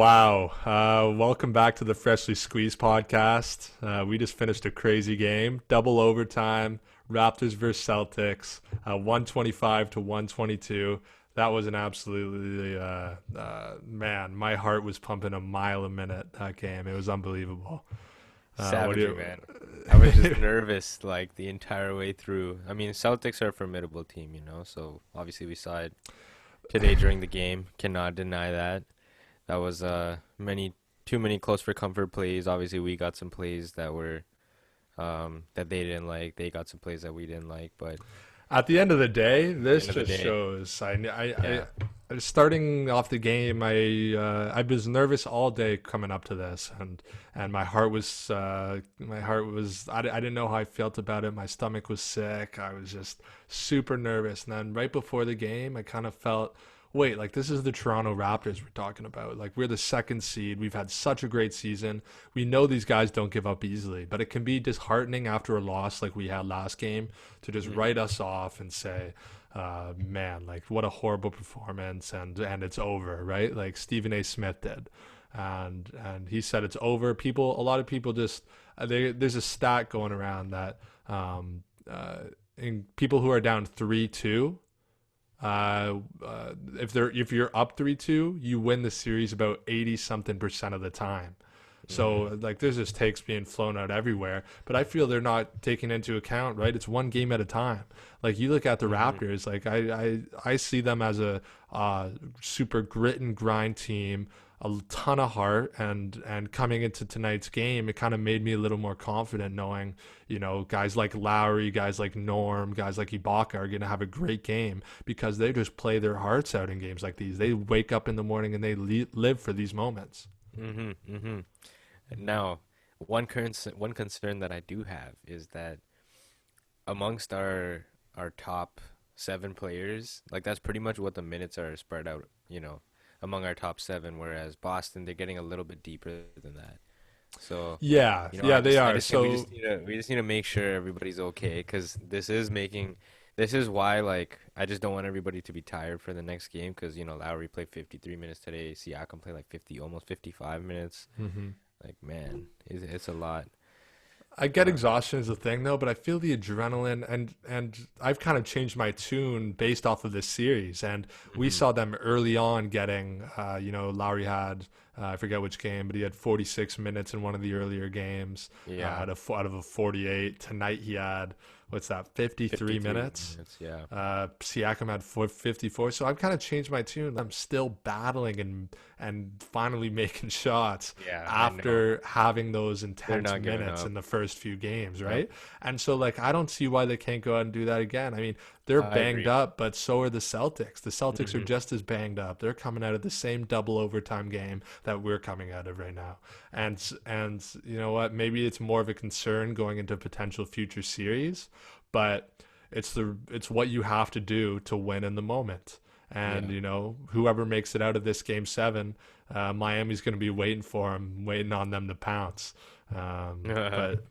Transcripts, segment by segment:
Wow. Welcome back to the Freshly Squeezed podcast. We just finished a crazy game. Double overtime. Raptors versus Celtics. 125 to 122. That was an absolutely, man, my heart was pumping a mile a minute that game. It was unbelievable. Savagery, man. I was just nervous like the entire way through. I mean, Celtics are a formidable team, so obviously we saw it today during the game. Cannot deny that. That was too many close for comfort plays. Obviously, we got some plays that were that they didn't like. They got some plays that we didn't like, but At the end of the day, this end of the just day, shows. yeah. Starting off the game, I was nervous all day coming up to this, and I didn't know how I felt about it. My stomach was sick. I was just super nervous, and then right before the game, I kind of felt. Wait, like this is the Toronto Raptors we're talking about. Like we're the second seed. We've had such a great season. We know these guys don't give up easily, but it can be disheartening after a loss like we had last game to just Mhm. write us off and say, man, like what a horrible performance and it's over, right? Like Stephen A. Smith did. And he said it's over. A lot of people just there's a stat going around that in people who are down 3-2, if you're up 3-2, you win the series about 80 something percent of the time. Mhm. So like there's just takes being flown out everywhere, but I feel they're not taking into account, right? It's one game at a time. Like you look at the Mhm. Raptors, like I see them as a super grit and grind team, a ton of heart, and coming into tonight's game, it kind of made me a little more confident knowing, guys like Lowry, guys like Norm, guys like Ibaka are going to have a great game because they just play their hearts out in games like these. They wake up in the morning and they live for these moments. Mhm. Mhm. Now, one concern that I do have is that amongst our top seven players, like that's pretty much what the minutes are spread out, among our top seven. Whereas Boston, they're getting a little bit deeper than that. So, Yeah, I yeah, they I are. just think So we just need to make sure everybody's okay because this is why like I just don't want everybody to be tired for the next game because Lowry played 53 minutes today, Siakam played like 50, almost 55 minutes. mhm. Like man, it's a lot. I get Uh, exhaustion as a thing though, but I feel the adrenaline and I've kind of changed my tune based off of this series. And we mhm. saw them early on getting, Lowry had I forget which game, but he had 46 minutes in one of the earlier games Yeah, out of a 48. Tonight he had what's that, 53 53 minutes. minutes. Yeah. Siakam had 54, so I've kind of changed my tune. I'm still battling and finally making shots Yeah, I know. after having those They're intense not giving minutes up. in the first few games, Yep. right? And so like I don't see why they can't go out and do that again. I mean, they're I banged agree. up, but so are the Celtics. The Celtics are Hmm. just as banged up. They're coming out of the same double overtime game that we're coming out of right now. And you know what? Maybe it's more of a concern going into potential future series, but it's what you have to do to win in the moment. And Yeah. whoever makes it out of this game seven, Miami's going to be waiting for them, waiting on them to pounce.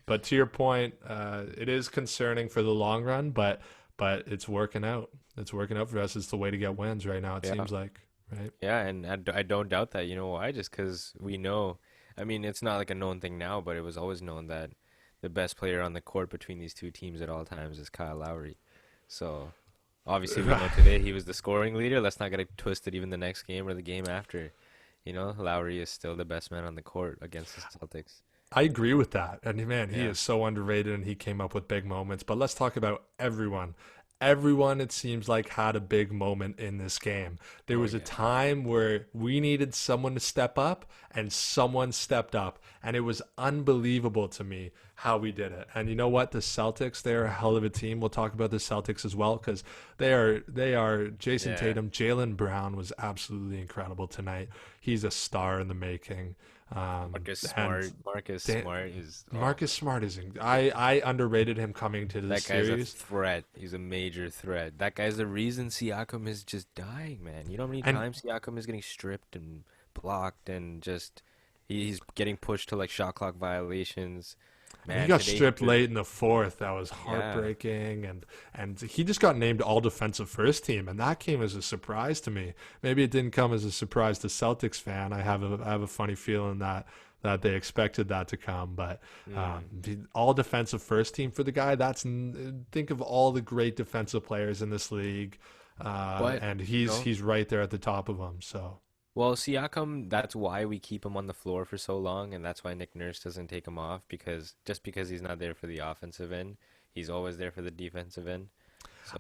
But to your point, it is concerning for the long run, but it's working out. It's working out for us. It's the way to get wins right now. It Yeah. seems like, right? Yeah, and I don't doubt that. You know why? Just because we know. I mean, it's not like a known thing now, but it was always known that the best player on the court between these two teams at all times is Kyle Lowry. So obviously we know today he was the scoring leader. Let's not get it twisted. Even the next game or the game after, Lowry is still the best man on the court against the Celtics. I agree with that. And man, he Yeah. is so underrated and he came up with big moments. But let's talk about everyone. Everyone, it seems like, had a big moment in this game. There Oh was a yeah. time where we needed someone to step up and someone stepped up. And it was unbelievable to me how we did it. And you know what? The Celtics, they're a hell of a team. We'll talk about the Celtics as well because they are Jason Yeah. Tatum. Jalen Brown was absolutely incredible tonight. He's a star in the making. And Marcus Dan, Smart is Marcus Smart is. I underrated him coming to this that guy's a series, threat. He's a major threat. That guy's the reason Siakam is just dying, man. You know how many and times Siakam is getting stripped and blocked and just he's getting pushed to like shot clock violations. And he Man, got today stripped late in the fourth. That was yeah. heartbreaking, and he just got named all defensive first team, and that came as a surprise to me. Maybe it didn't come as a surprise to Celtics fan. I have a funny feeling that they expected that to come, but the all defensive first team for the guy. Think of all the great defensive players in this league, But and you know, he's right there at the top of them. So. well, Siakam, that's why we keep him on the floor for so long, and that's why Nick Nurse doesn't take him off because he's not there for the offensive end, he's always there for the defensive end.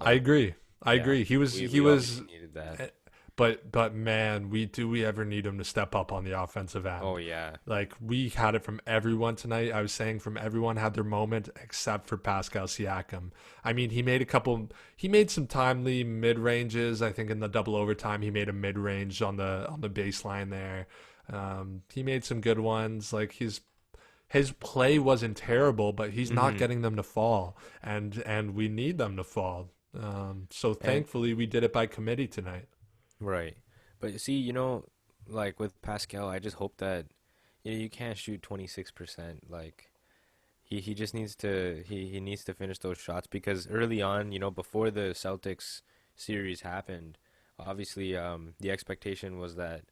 I So agree. I yeah, agree. He we was, obviously needed that. but man, we ever need him to step up on the offensive Oh end? yeah. Like we had it from everyone tonight. I was saying from everyone had their moment except for Pascal Siakam. I mean, he made some timely mid ranges. I think in the double overtime, he made a mid range on the baseline there. He made some good ones. Like his play wasn't terrible, but he's not hmm getting them to fall, and we need them to fall. So And thankfully, we did it by committee tonight. right. But see, like with Pascal, I just hope that you can't shoot 26%. Like he just he needs to finish those shots because early on, before the Celtics series happened, obviously the expectation was that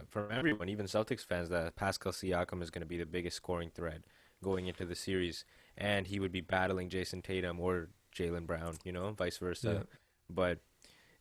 from everyone, even Celtics fans, that Pascal Siakam is going to be the biggest scoring threat going into the series, and he would be battling Jason Tatum or Jaylen Brown, vice Yeah. versa. But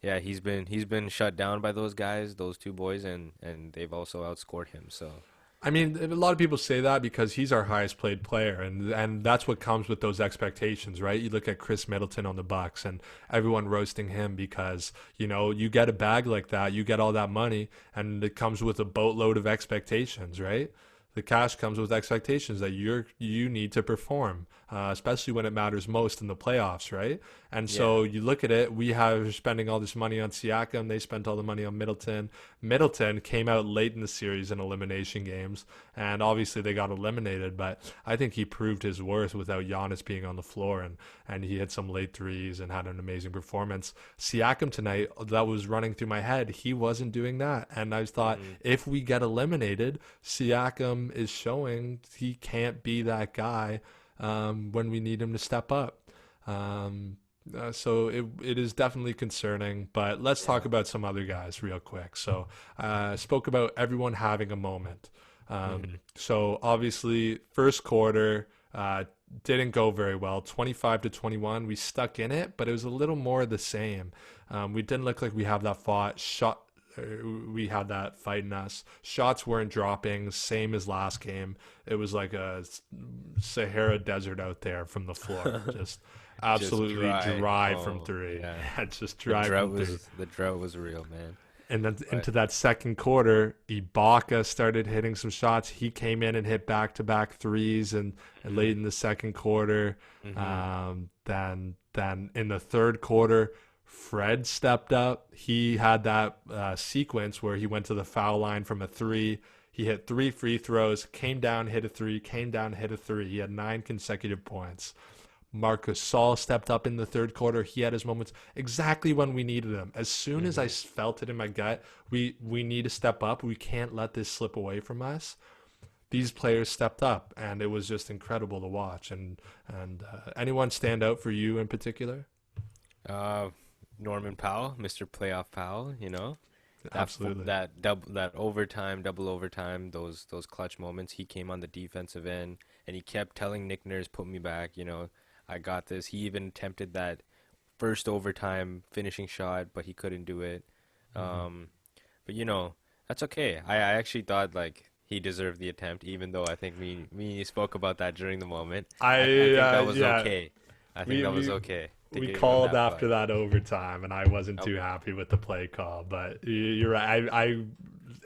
yeah, he's been shut down by those guys, those two boys, and they've also outscored him. So I mean, a lot of people say that because he's our highest paid player, and that's what comes with those expectations, right? You look at Chris Middleton on the Bucks, and everyone roasting him because you get a bag like that, you get all that money, and it comes with a boatload of expectations, right? The cash comes with expectations that you need to perform, especially when it matters most in the playoffs, right? And yeah, so you look at it, we have spending all this money on Siakam, they spent all the money on Middleton. Middleton came out late in the series in elimination games, and obviously they got eliminated, but I think he proved his worth without Giannis being on the floor, and he hit some late threes and had an amazing performance. Siakam tonight, that was running through my head, he wasn't doing that, and I thought hmm if we get eliminated, Siakam is showing he can't be that guy when we need him to step up. Um, so it is definitely concerning, but let's talk yeah, about some other guys real quick. So spoke about everyone having a moment. hmm So obviously first quarter didn't go very well. 25-21, we stuck in it, but it was a little more of the same. We didn't look like we have that we had that fight in us. Shots weren't dropping, same as last game. It was like a Sahara desert out there from the floor. Just just absolutely dry. dry from Oh three. yeah, Yeah, just dry from three. the drought was real, man. And then But into that second quarter, Ibaka started hitting some shots. He came in and hit back-to-back threes, and hmm late in the second quarter. hmm Then in the third quarter, Fred stepped up. He had that sequence where he went to the foul line from a three. He hit 3 free throws, came down, hit a three, came down, hit a three. He had 9 consecutive points. Marcus Gasol stepped up in the third quarter. He had his moments exactly when we needed him. As soon as I hmm felt it in my gut, we need to step up. We can't let this slip away from us. These players stepped up, and it was just incredible to watch. And anyone stand out for you in particular? uh, Norman Powell, Mr. Playoff Powell, Absolutely. that overtime, double overtime, those clutch moments. He came on the defensive end and he kept telling Nick Nurse, "Put me back, I got this." He even attempted that first overtime finishing shot, but he couldn't do it. Hmm. Um, but that's okay. I actually thought like he deserved the attempt, even though I think we spoke about that during the moment. I think that was Yeah, okay. I think we that was we okay to we give him called that after push. that overtime, and I wasn't too Okay. happy with the play call. But you're right. I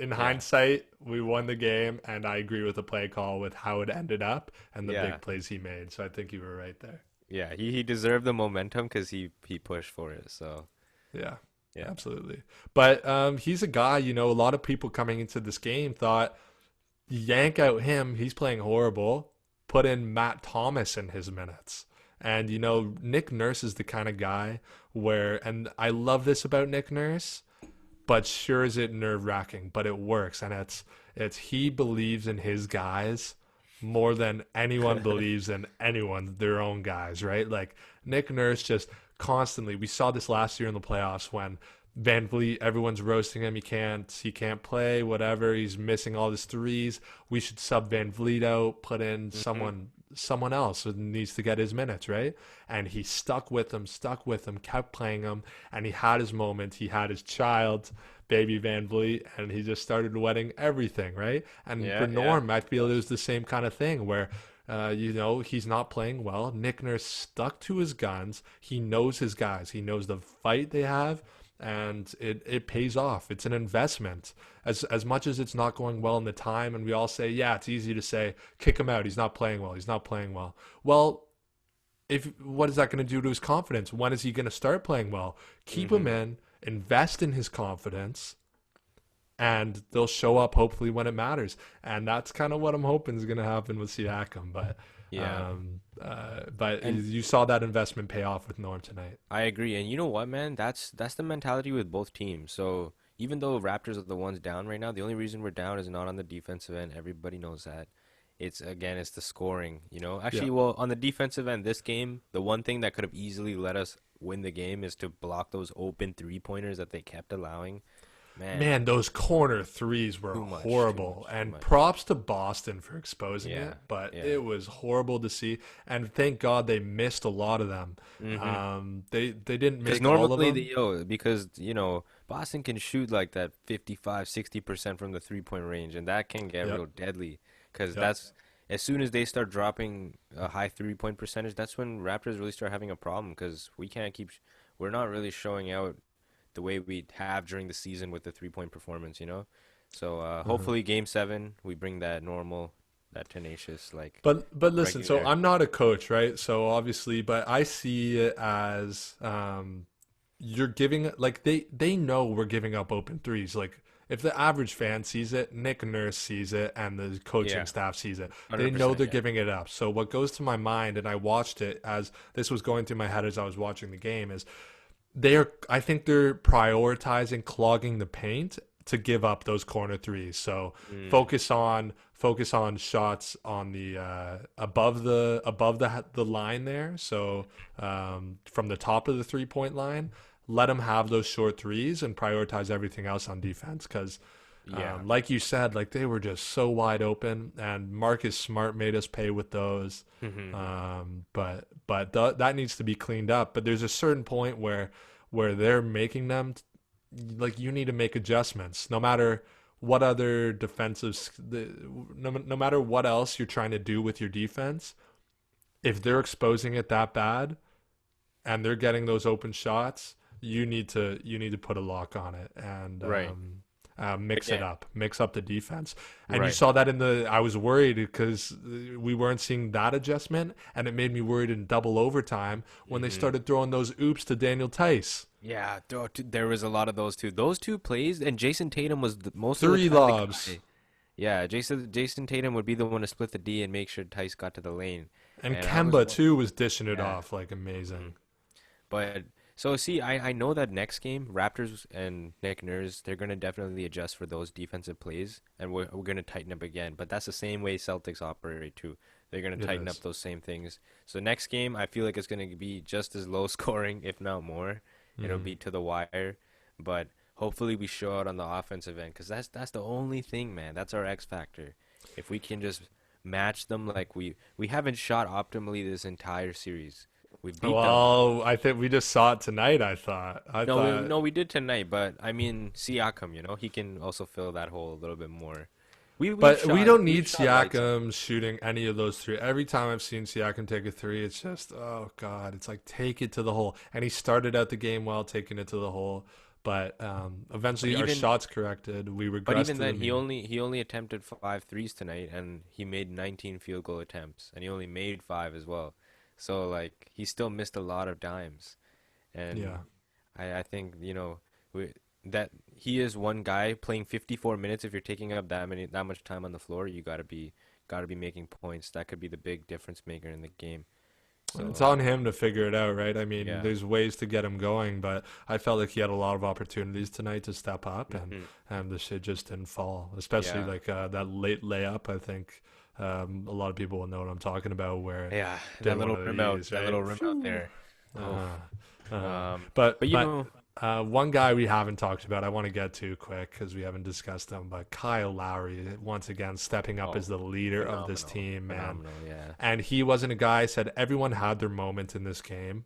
in Yeah. hindsight, we won the game, and I agree with the play call with how it ended up and the Yeah. big plays he made. So I think you were right there. Yeah, he deserved the momentum because he pushed for it. So Yeah, yeah. absolutely. But he's a guy. A lot of people coming into this game thought yank out him. He's playing horrible. Put in Matt Thomas in his minutes. And Nick Nurse is the kind of guy and I love this about Nick Nurse, but sure is it nerve wracking, but it works. And it's he believes in his guys more than anyone believes in anyone, their own guys, right? Like Nick Nurse just constantly. We saw this last year in the playoffs when Van Vliet, everyone's roasting him. He can't play, whatever. He's missing all his threes. We should sub Van Vliet out, put in someone else who needs to get his minutes, right? And he stuck with him, kept playing him, and he had his moment. He had his child, baby Van Vliet, and he just started wetting everything, right? And for Norm, I feel it was the same kind of thing where he's not playing well. Nick Nurse stuck to his guns. He knows his guys. He knows the fight they have, and it pays off. It's an investment. As much as it's not going well in the time, and we all say, yeah, it's easy to say, kick him out. He's not playing well. Well, what is that going to do to his confidence? When is he going to start playing well? Keep him in, invest in his confidence, and they'll show up hopefully when it matters. And that's kind of what I'm hoping is going to happen with Siakam. But you saw that investment pay off with Norm tonight. I agree. And you know what, man? That's the mentality with both teams. So even though Raptors are the ones down right now, the only reason we're down is not on the defensive end. Everybody knows that. It's the scoring, Actually, well, on the defensive end, this game, the one thing that could have easily let us win the game is to block those open three-pointers that they kept allowing. Man, those corner threes were horrible. And props to Boston for exposing it, but it was horrible to see. And thank God they missed a lot of them. They didn't miss all of them. Because Boston can shoot like that 55-60% from the three-point range, and that can get real deadly. Because that's as soon as they start dropping a high three-point percentage, that's when Raptors really start having a problem. Because we're not really showing out the way we have during the season with the three-point performance, So hopefully Game 7 we bring that normal, that tenacious But listen, so I'm not a coach, right? So obviously, but I see it as you're giving they know we're giving up open threes. Like if the average fan sees it, Nick Nurse sees it, and the coaching staff sees it. They know they're giving it up. So what goes to my mind, and I watched it as this was going through my head as I was watching the game, is I think they're prioritizing clogging the paint to give up those corner threes. So focus on shots on the above the line there. So from the top of the 3-point line, let them have those short threes and prioritize everything else on defense. Because like you said, they were just so wide open, and Marcus Smart made us pay with those. But that needs to be cleaned up. But there's a certain point where they're making them, you need to make adjustments. No matter what other no matter what else you're trying to do with your defense, if they're exposing it that bad, and they're getting those open shots, you need to put a lock on it and mix it up, mix up the defense. And you saw that I was worried because we weren't seeing that adjustment, and it made me worried in double overtime when they started throwing those oops to Daniel Tice. Yeah, there was a lot of those too. Those two plays, and Jason Tatum was the most three lobs. Yeah, Jason Tatum would be the one to split the D and make sure Tice got to the lane. And Kemba too was dishing it off amazing. But so see, I know that next game, Raptors and Nick Nurse, they're going to definitely adjust for those defensive plays, and we're going to tighten up again. But that's the same way Celtics operate too. They're going to tighten up those same things. So next game, I feel like it's going to be just as low scoring, if not more. It'll be to the wire. But hopefully we show out on the offensive end, because that's the only thing, man. That's our X factor. If we can just match them, we haven't shot optimally this entire series. We beat them. I think we just saw it tonight. No, we did tonight. But I mean, Siakam, he can also fill that hole a little bit more. We don't need Siakam shooting any of those three. Every time I've seen Siakam take a three, it's just, oh God, it's take it to the hole. And he started out the game well, taking it to the hole. But eventually our shots corrected. We regressed. But even then, he only attempted 5 threes tonight, and he made 19 field goal attempts, and he only made 5 as well. So he still missed a lot of dimes, and I think that he is one guy playing 54 minutes. If you're taking up that much time on the floor, you gotta be making points. That could be the big difference maker in the game. So, it's on him to figure it out, right? I mean, there's ways to get him going, but I felt like he had a lot of opportunities tonight to step up, and the shit just didn't fall. Especially that late layup. I think A lot of people will know what I'm talking about. Where Yeah, did that one little of rim out, these, that right? little rim out there. Oh, But but you know, one guy we haven't talked about, I want to get to quick because we haven't discussed him. But Kyle Lowry, once again, stepping up as oh, the leader of this phenomenal, team, man. phenomenal. Yeah. And he wasn't a guy. I said everyone had their moment in this game.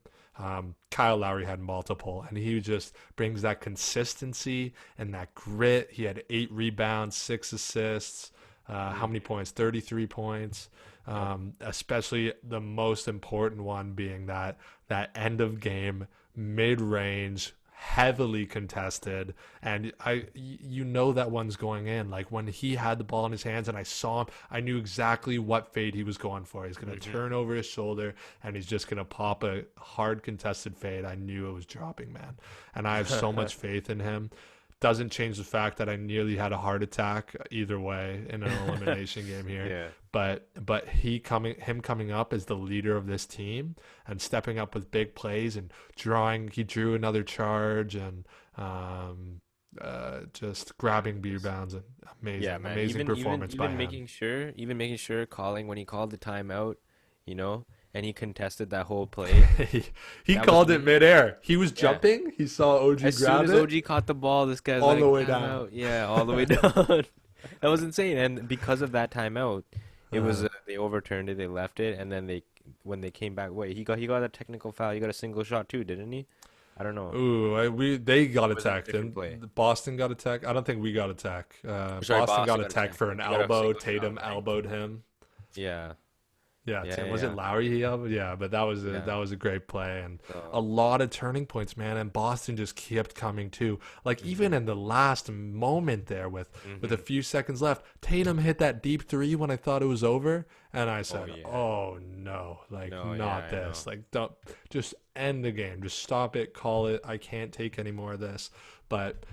Kyle Lowry had multiple, and he just brings that consistency and that grit. He had 8 rebounds, 6 assists. How many points? 33 points. Especially the most important one being that end of game mid range, heavily contested, and you know that one's going in. Like when he had the ball in his hands and I saw him, I knew exactly what fade he was going for. He's going to turn over his shoulder and he's just going to pop a hard contested fade. I knew it was dropping, man, and I have so much faith in him. Doesn't change the fact that I nearly had a heart attack either way in an elimination game here. Yeah. But him coming up as the leader of this team and stepping up with big plays and he drew another charge and just grabbing rebounds and amazing, Yeah, man. amazing performance by him. Making sure, calling when he called the timeout, you know, and he contested that whole play. he That called was it midair. He was jumping. He saw OG As grab soon as it. OG caught the ball, this guy's All like, the way "Time down." out." Yeah, all the way down. That was insane. And because of that timeout, it was they overturned it. They left it, and then when they came back, wait, he got a technical foul. He got a single shot too, didn't he? I don't know. They got was that a attacked different and play? Boston got attacked. I don't think we got attacked. Sorry, Boston got got attacked attacked. for an He got a elbow. single shot, Tatum right? elbowed him. Yeah. Yeah, Yeah, Tim, was yeah. it Lowry he elbowed? Yeah, but that was Yeah. a great play and So, a lot of turning points, man. And Boston just kept coming too. Like even in the last moment there with a few seconds left, Tatum hit that deep 3 when I thought it was over, and I said, yeah. "Oh no, like No, not yeah, I this. know. Like don't just end the game. Just stop it. Call it. I can't take any more of this." But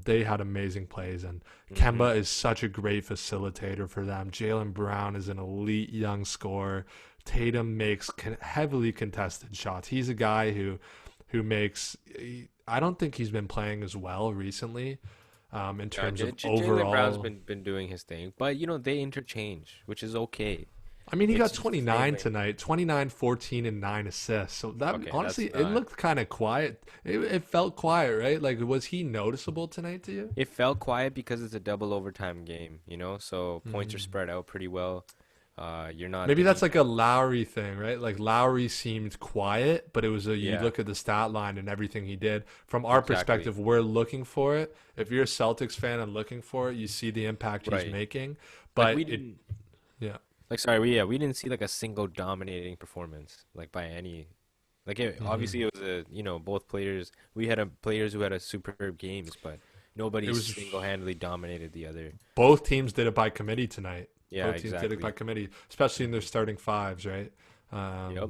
they had amazing plays, and Kemba is such a great facilitator for them. Jaylen Brown is an elite young scorer. Tatum makes heavily contested shots. He's a guy who makes. I don't think he's been playing as well recently in terms of Jaylen Brown's overall. been doing his thing, but you know they interchange, which is okay. I mean, he got It's just the same 29 way. tonight, 29, 14, and 9 assists. So that Okay, honestly, that's it not- looked kind of quiet. It felt quiet, right? Like, was he noticeable tonight to you? It felt quiet because it's a double overtime game, you know, so points are spread out pretty well. You're not Maybe that's deep. like a Lowry thing, right? Like Lowry seemed quiet, but it was you Yeah. look at the stat line and everything he did. From our Exactly. perspective, we're looking for it. If you're a Celtics fan and looking for it, you see the impact he's Right. making. Like But we it, didn't yeah. like we didn't see like a single dominating performance like by any like obviously it was both players we had players who had a superb games, but nobody It was- single-handedly dominated the other. Both teams did it by committee tonight. Yeah, Both teams did it exactly. by committee, especially in their starting fives, right? Yep.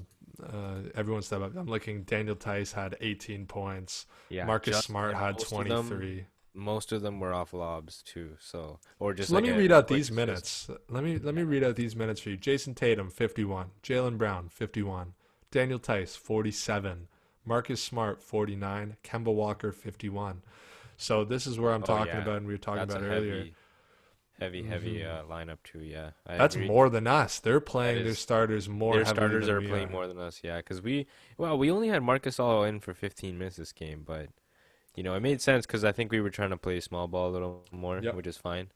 Everyone stepped up. I'm looking. Daniel Tice had 18 points. Yeah, Marcus just- Smart and had most of them- 23. Most of them were off lobs too, so or just So let like me a read out quick these assist. minutes. Let me read out these minutes for you. Jason Tatum, 51. Jaylen Brown, 51. Daniel Tice, 47. Marcus Smart, 49. Kemba Walker, 51. So this is where I'm talking yeah. about, and we were talking That's about a earlier. heavy lineup too. Yeah, I That's agree. more than us. They're playing their is- starters more Their heavily starters than are we playing more than us. Yeah, because we only had Marcus all in for 15 minutes this game, but it made sense because I think we were trying to play small ball a little more, Yep. which is fine.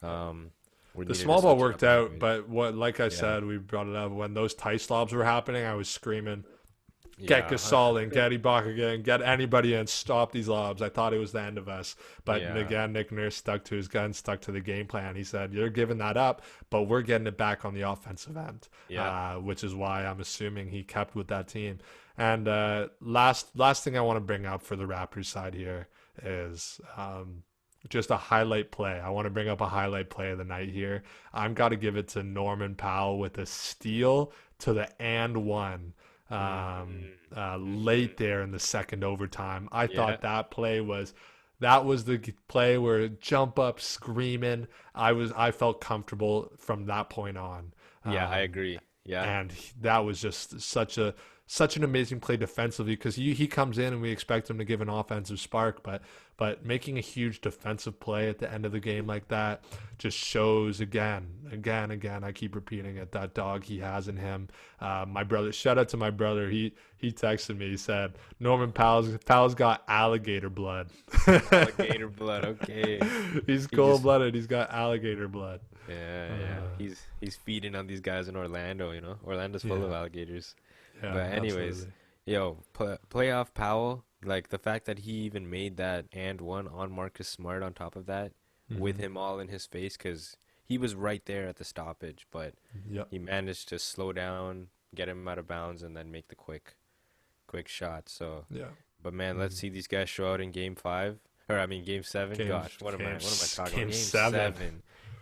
We The needed to small ball switch it worked up out, anyways. but like I said, we brought it up when those Tice lobs were happening. I was screaming, "Get Yeah, Gasol in, get Ibaka in, get anybody in, stop these lobs." I thought it was the end of us, but Yeah. again, Nick Nurse stuck to his gun, stuck to the game plan. He said, "You're giving that up, but we're getting it back on the offensive end," Yeah. which is why I'm assuming he kept with that team. And last thing I want to bring up for the Raptors side here is just a highlight play. I want to bring up a highlight play of the night here. I've got to give it to Norman Powell with a steal to the and one late there in the second overtime. I thought that was the play where jump up screaming. I felt comfortable from that point on. Yeah, I agree. Yeah, And that was just such a such an amazing play defensively, because he comes in and we expect him to give an offensive spark, but making a huge defensive play at the end of the game like that just shows again. I keep repeating it, that dog he has in him. My brother, shout out to my brother. He texted me. He said Norman Powell's got alligator blood. Alligator blood. Okay. He's cold blooded. He's got alligator blood. Yeah. He's feeding on these guys in Orlando. Orlando's full of alligators. Yeah, but anyways, playoff Powell, like the fact that he even made that and one on Marcus Smart on top of that, with him all in his face, because he was right there at the stoppage, but he managed to slow down, get him out of bounds, and then make the quick shot. So but man, let's see these guys show out in Game 5, or I mean Game 7. Gosh, what am I talking about?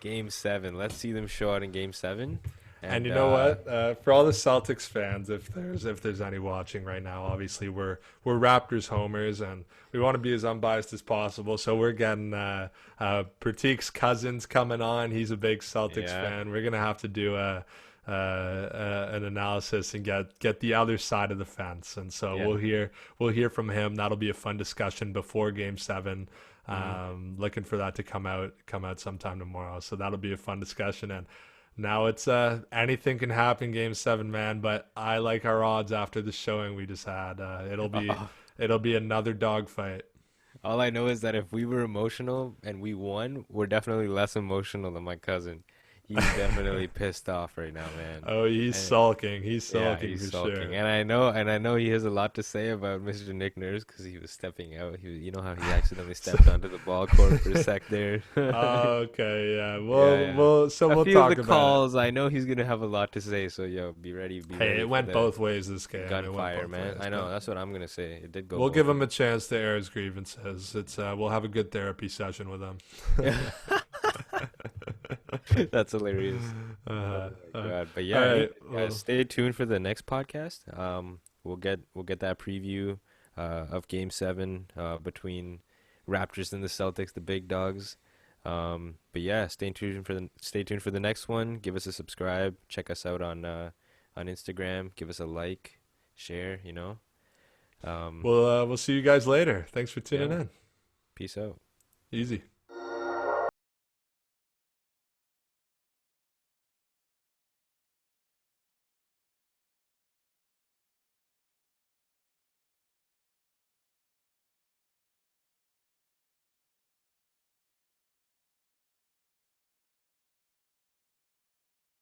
Game 7. Let's see them show out in Game 7. And you know what? For all the Celtics fans, if there's any watching right now, obviously we're Raptors homers and we want to be as unbiased as possible. So we're getting Pratik's cousin's coming on. He's a big Celtics fan. We're gonna have to do an analysis and get the other side of the fence. And so we'll hear from him. That'll be a fun discussion before Game 7. Looking for that to come out sometime tomorrow. So that'll be a fun discussion. And now it's anything can happen Game 7, man. But I like our odds after the showing we just had. It'll be another dogfight. All I know is that if we were emotional and we won, we're definitely less emotional than my cousin. He's definitely pissed off right now, man. Oh, he's sulking. He's sulking for sure. And I know he has a lot to say about Mr. Nick Nurse because he was stepping out. You know how he accidentally stepped onto the ball court for a sec there. Okay, yeah. We'll talk about the calls. I know he's gonna have a lot to say. So be ready. It went both ways this game. Gunfire, man. I know. That's what I'm gonna say. It did go. We'll give him a chance to air his grievances. We'll have a good therapy session with him. That's hilarious. Oh my God. But yeah, guys, stay tuned for the next podcast. We'll get that preview of Game 7 between Raptors and the Celtics, the big dogs. But yeah, stay tuned for the next one. Give us a subscribe. Check us out on Instagram. Give us a like, share. We'll see you guys later. Thanks for tuning in. Peace out. Easy.